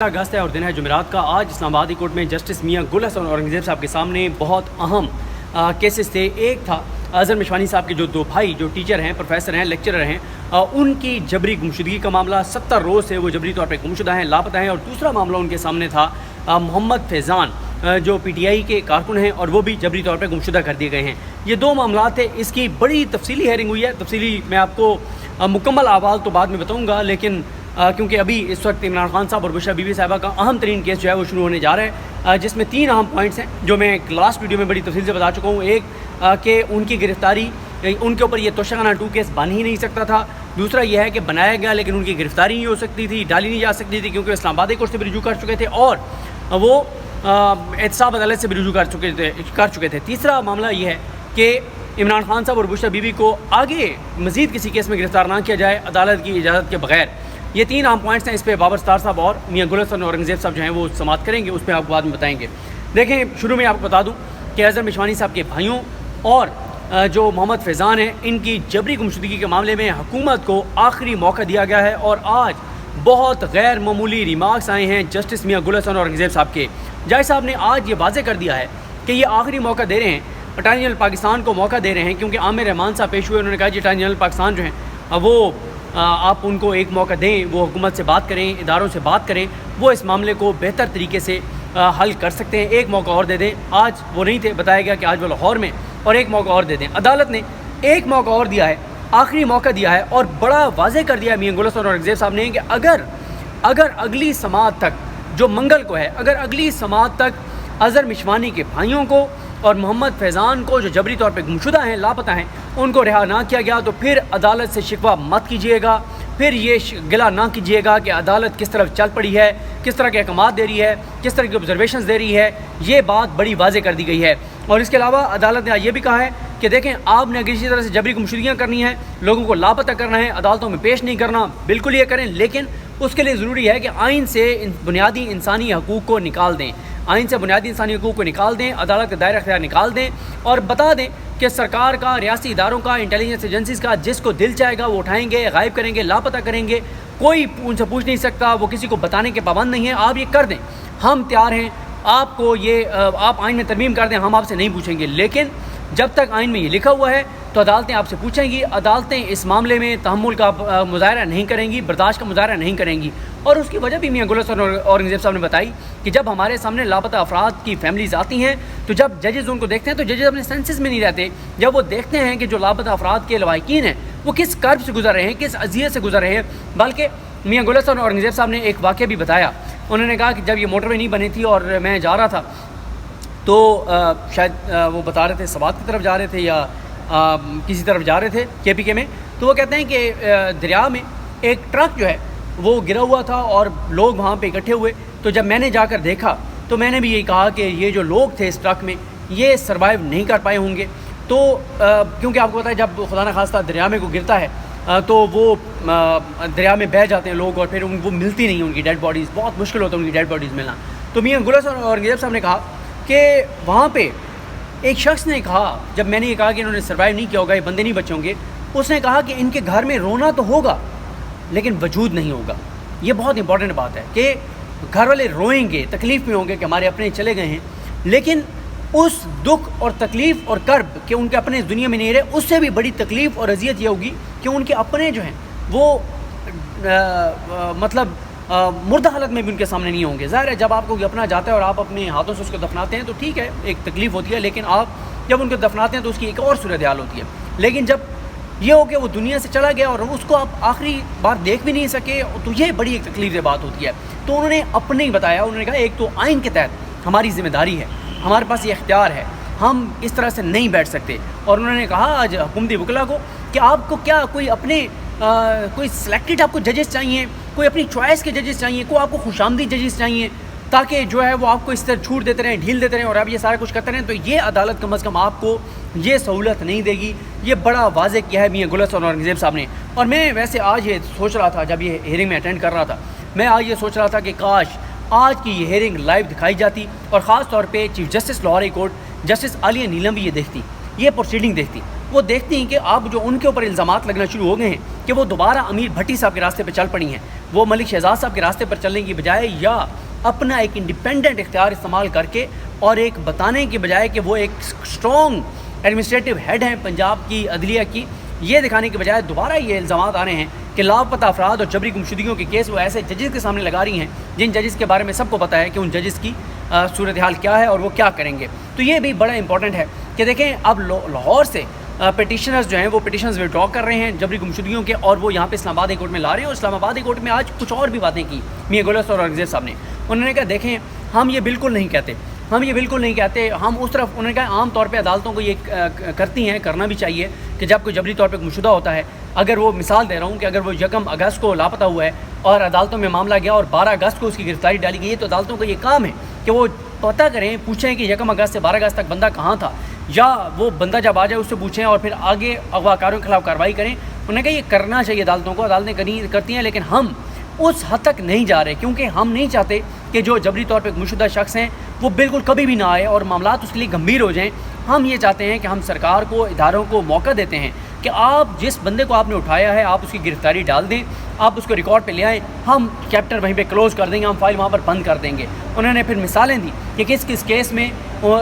اگست ہے اور دن ہے جمعرات کا۔ آج اسلام آباد کورٹ میں جسٹس میاں گل حسن اورنگزیب صاحب کے سامنے بہت اہم کیسز تھے۔ ایک تھا اظہر مشوانی صاحب کے جو دو بھائی جو ٹیچر ہیں، پروفیسر ہیں، لیکچرر ہیں، ان کی جبری گمشدگی کا معاملہ 70 روز سے وہ جبری طور پہ گمشدہ ہیں، لاپتہ ہیں۔ اور دوسرا معاملہ ان کے سامنے تھا محمد فیضان جو پی ٹی آئی کے کارکن ہیں اور وہ بھی جبری طور پہ گمشدہ کر دیے گئے ہیں۔ یہ دو معاملات تھے۔ اس کی بڑی تفصیلی ہیئرنگ ہوئی ہے۔ تفصیلی میں آپ کو مکمل احوال تو بعد میں بتاؤں گا، لیکن کیونکہ ابھی اس وقت عمران خان صاحب اور بشرا بی بی صاحبہ کا اہم ترین کیس جو ہے وہ شروع ہونے جا رہا ہے، جس میں 3 اہم پوائنٹس ہیں جو میں لاسٹ ویڈیو میں بڑی تفصیل سے بتا چکا ہوں۔ ایک کہ ان کی گرفتاری، ان کے اوپر یہ توشہ خانہ 2 کیس بن ہی نہیں سکتا تھا۔ دوسرا یہ ہے کہ بنایا گیا لیکن ان کی گرفتاری نہیں ہو سکتی تھی، ڈالی نہیں جا سکتی تھی کیونکہ اسلام آباد کورٹ سے بھی رجوع کر چکے تھے اور وہ احتساب عدالت سے بھی رجوع کر چکے تھے۔ تیسرا معاملہ یہ ہے کہ عمران خان صاحب اور بشرا بی بی کو آگے مزید کسی کیس میں گرفتار نہ کیا جائے عدالت کی اجازت کے بغیر۔ یہ 3 اہم پوائنٹس ہیں۔ اس پہ بابر ستار صاحب اور میاں گل حسن اورنگزیب صاحب جو ہیں وہ سماعت کریں گے، اس پہ آپ کو بعد میں بتائیں گے۔ دیکھیں، شروع میں آپ کو بتا دوں کہ اظہر مشوانی صاحب کے بھائیوں اور جو محمد فیضان ہیں، ان کی جبری گمشدگی کے معاملے میں حکومت کو آخری موقع دیا گیا ہے اور آج بہت غیر معمولی ریمارکس آئے ہیں جسٹس میاں گل حسن اورنگزیب صاحب کے۔ جج صاحب نے آج یہ واضح کر دیا ہے کہ یہ آخری موقع دے رہے ہیں، اٹارنی جنرل پاکستان کو موقع دے رہے ہیں، کیونکہ عامر رحمان صاحب پیش ہوئے، انہوں نے کہا کہ اٹارنی جنرل پاکستان جو ہیں وہ آپ ان کو ایک موقع دیں، وہ حکومت سے بات کریں، اداروں سے بات کریں، وہ اس معاملے کو بہتر طریقے سے حل کر سکتے ہیں، ایک موقع اور دے دیں۔ آج وہ نہیں تھے، بتایا گیا کہ آج وہ لاہور میں، اور ایک موقع اور دے دیں۔ عدالت نے ایک موقع اور دیا ہے، آخری موقع دیا ہے اور بڑا واضح کر دیا ہے میاں گل حسن اورنگزیب صاحب نے کہ اگر اگلی سماعت تک جو منگل کو ہے، اگر اگلی سماعت تک اظہر مشوانی کے بھائیوں کو اور محمد فیضان کو جو جبری طور پہ گمشدہ ہیں، لاپتہ ہیں، ان کو رہا نہ کیا گیا تو پھر عدالت سے شکوہ مت کیجیے گا، پھر یہ گلہ نہ کیجیے گا کہ عدالت کس طرف چل پڑی ہے، کس طرح کے احکامات دے رہی ہے، کس طرح کی آبزرویشنز دے رہی ہے۔ یہ بات بڑی واضح کر دی گئی ہے۔ اور اس کے علاوہ عدالت نے یہ بھی کہا ہے کہ دیکھیں، آپ نے اگر اسی طرح سے جبری گمشدگیاں کرنی ہیں، لوگوں کو لاپتہ کرنا ہے، عدالتوں میں پیش نہیں کرنا، بالکل یہ کریں، لیکن اس کے لیے ضروری ہے کہ آئین سے بنیادی انسانی حقوق کو نکال دیں، آئین سے بنیادی انسانی حقوق کو نکال دیں، عدالت کا دائرہ اختیار نکال دیں اور بتا دیں کہ سرکار کا، ریاستی اداروں کا، انٹیلیجنس ایجنسیز کا جس کو دل چاہے گا وہ اٹھائیں گے، غائب کریں گے، لاپتہ کریں گے، کوئی ان سے پوچھ نہیں سکتا، وہ کسی کو بتانے کے پابند نہیں ہیں۔ آپ یہ کر دیں، ہم تیار ہیں، آپ کو آپ آئین میں ترمیم کر دیں، ہم آپ سے نہیں پوچھیں گے، لیکن جب تک آئین میں یہ لکھا ہوا ہے تو عدالتیں آپ سے پوچھیں گی۔ عدالتیں اس معاملے میں تحمل کا مظاہرہ نہیں کریں گی، برداشت کا مظاہرہ نہیں کریں گی۔ اور اس کی وجہ بھی میاں گل حسن اورنگزیب صاحب نے بتائی کہ جب ہمارے سامنے لاپتہ افراد کی فیملیز آتی ہیں تو جب ججز ان کو دیکھتے ہیں تو ججز اپنے سینسز میں نہیں رہتے، جب وہ دیکھتے ہیں کہ جو لاپتہ افراد کے لواحقین ہیں وہ کس کرب سے گزر رہے ہیں، کس اذیت سے گزر رہے ہیں۔ بلکہ میاں گل حسن اورنگزیب صاحب نے ایک واقعہ بھی بتایا۔ انہوں نے کہا کہ جب یہ موٹر وے نہیں بنی تھی اور میں جا رہا تھا تو شاید وہ بتا رہے تھے سوات کی طرف جا رہے تھے یا کسی طرف جا رہے تھے کے پی کے میں، تو وہ کہتے ہیں کہ دریا میں ایک ٹرک جو ہے وہ گرا ہوا تھا اور لوگ وہاں پہ اکٹھے ہوئے۔ تو جب میں نے جا کر دیکھا تو میں نے بھی یہی کہا کہ یہ جو لوگ تھے اس ٹرک میں یہ سروائیو نہیں کر پائے ہوں گے۔ تو کیونکہ آپ کو پتہ ہے جب خدا نخواستہ دریا میں کوئی گرتا ہے تو وہ دریا میں بہہ جاتے ہیں لوگ اور پھر وہ ملتی نہیں، ان کی ڈیڈ باڈیز بہت مشکل ہوتا ہے ان کی ڈیڈ باڈیز ملنا۔ تو میاں گل حسن اورنگزیب صاحب نے کہا کہ وہاں پہ ایک شخص نے کہا، جب میں نے یہ کہا کہ انہوں نے سروائیو نہیں کیا ہوگا، یہ بندے نہیں بچے ہوں گے، اس نے کہا کہ ان کے گھر میں رونا تو ہوگا لیکن وجود نہیں ہوگا۔ یہ بہت امپورٹنٹ بات ہے کہ گھر والے روئیں گے، تکلیف میں ہوں گے کہ ہمارے اپنے چلے گئے ہیں، لیکن اس دکھ اور تکلیف اور کرب کہ ان کے اپنے دنیا میں نہیں رہے، اس سے بھی بڑی تکلیف اور اذیت یہ ہوگی کہ ان کے اپنے جو ہیں وہ مطلب مردہ حالت میں بھی ان کے سامنے نہیں ہوں گے۔ ظاہر ہے جب آپ کو اپنا جاتا ہے اور آپ اپنے ہاتھوں سے اس کو دفناتے ہیں تو ٹھیک ہے، ایک تکلیف ہوتی ہے، لیکن آپ جب ان کو دفناتے ہیں تو اس کی ایک اور صورتحال ہوتی ہے۔ لیکن جب یہ ہو کہ وہ دنیا سے چلا گیا اور اس کو آپ آخری بار دیکھ بھی نہیں سکے تو یہ بڑی ایک تکلیف دہ بات ہوتی ہے۔ تو انہوں نے اپنے ہی بتایا، انہوں نے کہا ایک تو آئین کے تحت ہماری ذمہ داری ہے، ہمارے پاس یہ اختیار ہے، ہم اس طرح سے نہیں بیٹھ سکتے۔ اور انہوں نے کہا آج حکومتی وکلا کو کہ آپ کو کیا کوئی اپنے کوئی سلیکٹڈ آپ کو ججز چاہیے، کوئی اپنی چوائس کے ججز چاہیے، کوئی آپ کو خوش آمدید ججز چاہیے تاکہ جو ہے وہ آپ کو اس طرح چھوٹ دیتے رہیں، ڈھیل دیتے رہیں اور آپ یہ سارا کچھ کرتے رہیں، تو یہ عدالت کم از کم آپ کو یہ سہولت نہیں دے گی۔ یہ بڑا واضح کیا ہے میاں گل حسن اورنگزیب صاحب نے۔ اور میں ویسے آج یہ سوچ رہا تھا، جب یہ ہیئرنگ میں اٹینڈ کر رہا تھا، میں آج یہ سوچ رہا تھا کہ کاش آج کی یہ ہیئرنگ لائیو دکھائی جاتی اور خاص طور پہ chief justice Lahore high court justice Aliya Neelam بھی یہ دیکھتی، یہ پروسیڈنگ دیکھتی ہیں، وہ دیکھتی ہیں کہ اب جو ان کے اوپر الزامات لگنا شروع ہو گئے ہیں کہ وہ دوبارہ امیر بھٹی صاحب کے راستے پہ چل پڑی ہیں، وہ ملک شہزاد صاحب کے راستے پر چلنے کی بجائے یا اپنا ایک انڈیپینڈنٹ اختیار استعمال کر کے اور ایک بتانے کی بجائے کہ وہ ایک اسٹرانگ ایڈمنسٹریٹو ہیڈ ہیں پنجاب کی عدلیہ کی، یہ دکھانے کے بجائے دوبارہ یہ الزامات آ رہے ہیں کہ لاپتہ افراد اور جبری گمشدگیوں کے کیس وہ ایسے ججز کے سامنے لگا رہی ہیں جن ججز کے بارے میں سب کو پتہ ہے کہ ان ججز کی صورتحال کیا ہے اور وہ کیا کریں گے۔ تو یہ بھی بڑا امپورٹنٹ ہے کہ دیکھیں اب لاہور سے پٹیشنرز جو ہیں وہ پٹیشنز وڈرا کر رہے ہیں جبری گمشدگیوں کے، اور وہ یہاں پہ اسلام آباد ہائی کورٹ میں لا رہے ہیں، اور اسلام آباد ہائی کورٹ میں آج کچھ اور بھی باتیں کی میاں گل حسن اور اورنگزیب صاحب نے۔ انہوں نے کہا دیکھیں ہم یہ بالکل نہیں کہتے، ہم اس طرف، انہوں نے کہا عام طور پہ عدالتوں کو یہ کرتی ہیں، کرنا بھی چاہیے کہ جب کوئی جبری طور پہ گمشدہ ہوتا ہے، اگر وہ مثال دے رہا ہوں کہ اگر وہ 1 اگست کو لاپتہ ہوا ہے اور عدالتوں میں معاملہ گیا اور 12 اگست کو اس کی گرفتاری ڈالی گئی ہے، تو عدالتوں کا یہ کام ہے کہ وہ پتہ کریں، پوچھیں کہ 1 اگست سے 12 اگست تک بندہ کہاں تھا، یا وہ بندہ جب آ جائے اس سے پوچھیں اور پھر آگے اغوا کاروں کے خلاف کارروائی کریں۔ انہوں نے کہا یہ کرنا چاہیے عدالتوں کو، عدالتیں کرتی ہیں، لیکن ہم اس حد تک نہیں جا رہے کیونکہ ہم نہیں چاہتے کہ جو جبری طور پہ گمشدہ شخص ہیں وہ بالکل کبھی بھی نہ آئے اور معاملات اس کے لیے گمبھیر ہو جائیں۔ ہم یہ چاہتے ہیں کہ ہم سرکار کو، اداروں کو موقع دیتے ہیں کہ آپ جس بندے کو آپ نے اٹھایا ہے آپ اس کی گرفتاری ڈال دیں، آپ اس کو ریکارڈ پہ لے آئیں، ہم چیپٹر وہیں پہ کلوز کر دیں گے، ہم فائل وہاں پر بند کر دیں گے۔ انہوں نے پھر مثالیں دی کہ کس کس کیس میں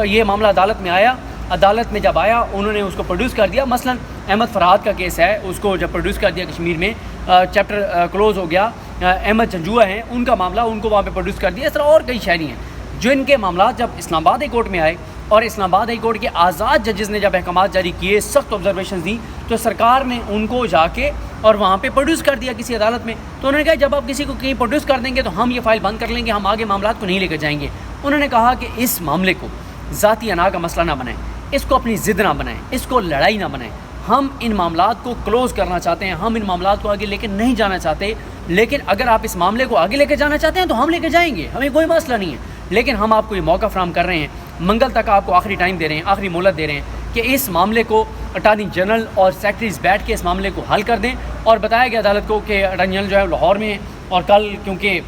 یہ معاملہ عدالت میں آیا، عدالت میں جب آیا انہوں نے اس کو پروڈیوس کر دیا۔ مثلا احمد فرحات کا کیس ہے، اس کو جب پروڈیوس کر دیا کشمیر میں، چیپٹر کلوز ہو گیا۔ احمد جنجوعہ ہیں، ان کا معاملہ ان کو وہاں پہ پروڈیوس کر دیا۔ اس طرح اور کئی شہری ہیں جن کے معاملات جب اسلام آباد ہائی کورٹ میں آئے اور اسلام آباد ہائی کورٹ کے آزاد ججز نے جب احکامات جاری کیے، سخت آبزرویشنز دی، تو سرکار نے ان کو جا کے اور وہاں پہ پروڈیوس کر دیا کسی عدالت میں۔ تو انہوں نے کہا جب آپ کسی کو کہیں پروڈیوس کر دیں گے تو ہم یہ فائل بند کر لیں گے، ہم آگے معاملات کو نہیں لے کر جائیں گے۔ انہوں نے کہا کہ اس معاملے کو ذاتی انا کا مسئلہ نہ بنائیں، اس کو اپنی ضد نہ بنائیں، اس کو لڑائی نہ بنائیں۔ ہم ان معاملات کو کلوز کرنا چاہتے ہیں، ہم ان معاملات کو آگے لے کے نہیں جانا چاہتے، لیکن اگر آپ اس معاملے کو آگے لے کے جانا چاہتے ہیں تو ہم لے کے جائیں گے، ہمیں کوئی مسئلہ نہیں ہے، لیکن ہم آپ کو یہ موقع فراہم کر رہے ہیں، منگل تک آپ کو آخری ٹائم دے رہے ہیں، آخری مہلت دے رہے ہیں کہ اس معاملے کو اٹارنی جنرل اور سیکرٹریز بیٹھ کے اس معاملے کو حل کر دیں۔ اور بتایا گیا عدالت کو کہ اٹارنی جنرل جو ہے لاہور میں ہے اور کل کیونکہ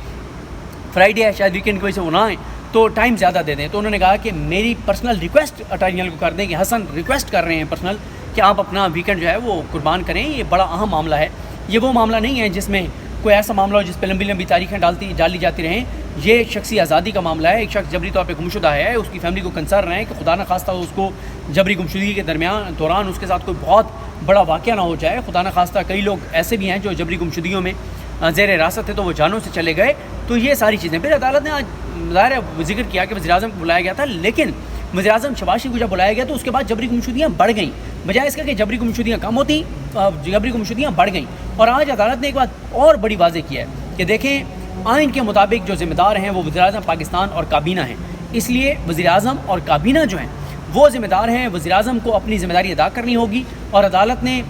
فرائیڈے ہے شاید ویکینڈ کی وجہ سے وہ نہ آئیں تو ٹائم زیادہ دے دیں۔ تو انہوں نے کہا کہ میری پرسنل ریکویسٹ اٹارنی جنرل کو کر دیں کہ حسن ریکویسٹ کر رہے ہیں پرسنل کہ آپ اپنا ویکینڈ جو ہے وہ قربان کریں، یہ بڑا اہم معاملہ ہے، یہ وہ معاملہ نہیں ہے جس میں کوئی ایسا معاملہ ہو جس پہ لمبی لمبی تاریخیں ڈالی جاتی رہیں، یہ ایک شخصی آزادی کا معاملہ ہے، ایک شخص جبری طور پہ گمشدہ ہے، اس کی فیملی کو کنسرن ہے کہ خدا نہ خواستہ اس کو جبری گمشدگی کے دوران اس کے ساتھ کوئی بہت بڑا واقعہ نہ ہو جائے، خدا نہ خواستہ کئی لوگ ایسے بھی ہیں جو جبری گمشدگیوں میں زیر حراست ہے تو وہ جانوں سے چلے گئے۔ تو یہ ساری چیزیں پھر عدالت نے آج ظاہر ہے ذکر کیا کہ وزیر اعظم کو بلایا گیا تھا، لیکن وزیر اعظم شہباز شریف کو جب بلایا گیا تو اس کے بعد جبری گمشدگیاں بڑھ گئیں، بجائے اس کا کہ جبری گمشدگیاں کم ہوتی، جبری گمشدگیاں بڑھ گئیں۔ اور آج عدالت نے ایک بات اور بڑی واضح کیا ہے کہ دیکھیں آئین کے مطابق جو ذمہ دار ہیں وہ وزیر اعظم پاکستان اور کابینہ ہیں، اس لیے وزیر اعظم اور کابینہ جو ہیں وہ ذمہ دار ہیں، وزیر اعظم کو اپنی ذمہ داری ادا کرنی ہوگی۔ اور عدالت نے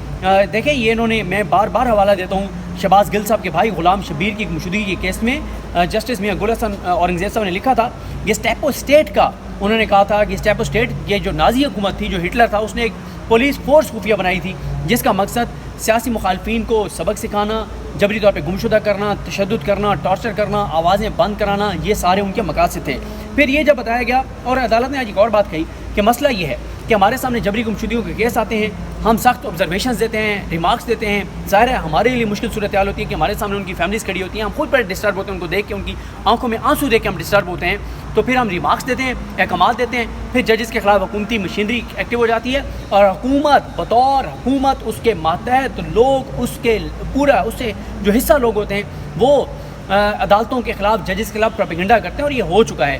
دیکھیں یہ انہوں نے، میں بار بار حوالہ دیتا ہوں شہباز گل صاحب کے بھائی غلام شبیر کی گمشدگی کے کیس میں جسٹس میاں گل حسن اورنگزیب صاحب نے لکھا تھا یہ اسٹیپ آف اسٹیٹ کا، انہوں نے کہا تھا کہ اسٹیپ آف اسٹیٹ یہ جو نازی حکومت تھی، جو ہٹلر تھا، اس نے ایک پولیس فورس خفیہ بنائی تھی جس کا مقصد سیاسی مخالفین کو سبق سکھانا، جبری طور پہ گمشدہ کرنا، تشدد کرنا، ٹارچر کرنا، آوازیں بند کرانا، یہ سارے ان کے مقاصد تھے۔ پھر یہ جب بتایا گیا اور عدالت نے آج ایک اور بات کہی کہ مسئلہ یہ ہے کہ ہمارے سامنے جبری گمشدگیوں کے کیس آتے ہیں، ہم سخت آبزرویشنز دیتے ہیں، ریمارکس دیتے ہیں، ظاہر ہے ہمارے لیے مشکل صورتحال ہوتی ہے کہ ہمارے سامنے ان کی فیملیز کھڑی ہوتی ہیں، ہم خود بڑے ڈسٹرب ہوتے ہیں، ان کو دیکھ کے ان کی آنکھوں میں آنسو دیکھ کے ہم ڈسٹرب ہوتے ہیں، تو پھر ہم ریمارکس دیتے ہیں، احکامات دیتے ہیں، پھر ججز کے خلاف حکومتی مشینری ایکٹیو ہو جاتی ہے اور حکومت بطور حکومت اس کے ماتحت لوگ، اس کے پورا اس سے جو حصہ لوگ ہوتے ہیں وہ عدالتوں کے خلاف، ججز کے خلاف پروپیگنڈا کرتے ہیں، اور یہ ہو چکا ہے۔